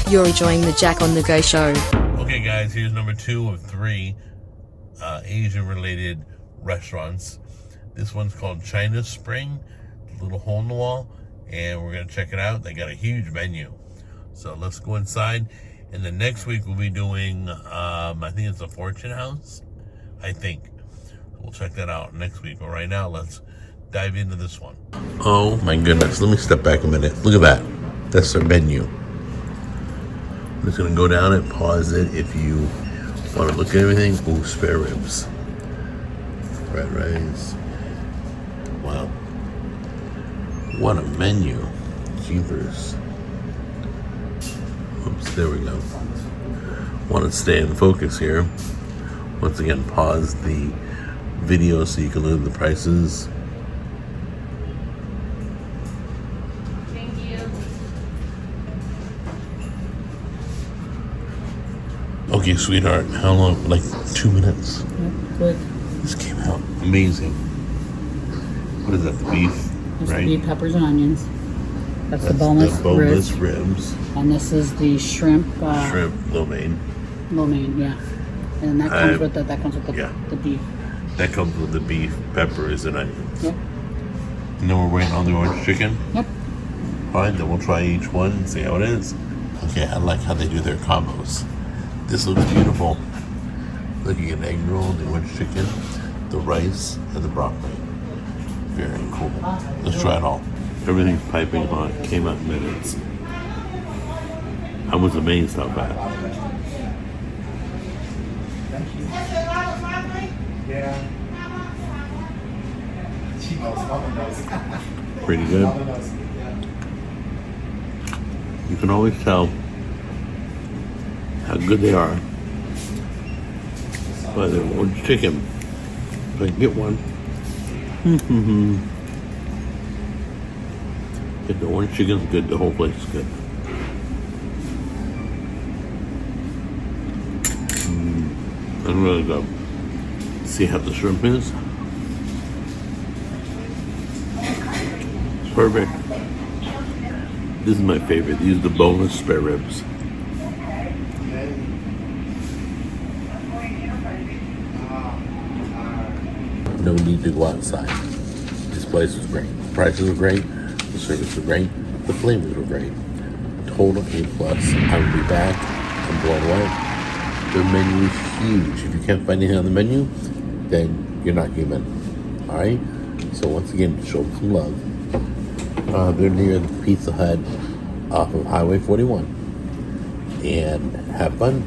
You're enjoying the Jack on the Go show. Okay guys, here's number 2 of 3 Asian related restaurants. This one's called China Spring, a little hole in the wall, and we're gonna check it out. They got a huge menu. So let's go inside. And then next week we'll be doing, I think it's a Fortune House, I think. We'll check that out next week. But right now, let's dive into this one. Oh my goodness, let me step back a minute. Look at that. That's their menu. I'm just gonna go down it, pause it if you want to look at everything. Ooh, spare ribs. Fried rice. Wow. What a menu. Jeepers. Oops, there we go. Want to stay in focus here. Once again, pause the video so you can look at the prices. Thank you. Okay, sweetheart, how long? Like 2 minutes. Yep, quick. This came out amazing. What is that, the beef, There's right? the beef, peppers, and onions. That's the boneless ribs. And this is the shrimp. Shrimp, lo mein. Lo mein, yeah. And that comes with the, yeah. the beef. That comes with the beef, peppers, and onions. Yep. And then we're waiting on the orange chicken. Yep. Alright, then we'll try each one and see how it is. Okay, I like how they do their combos. This looks beautiful. Looking at egg roll, the orange chicken, the rice, and the broccoli. Very cool. Let's try it all. Everything's piping hot. Came out in minutes. I was amazed how fast. Yeah. She knows. Mama knows. Pretty good. Mama knows. You can always tell how good they are by the orange chicken. If I can get one. If the orange chicken's good, the whole place is good. That's really good. See how the shrimp is? It's perfect. This is my favorite. These are the boneless spare ribs. No need to go outside. This place was great. The prices were great. The service was great. The flavors were great. Total A+. I will be back. I'm blown away. Their menu is huge. If you can't find anything on the menu, then you're not human. Alright? So once again, show them some love. They're near the Pizza Hut off of Highway 41. And have fun.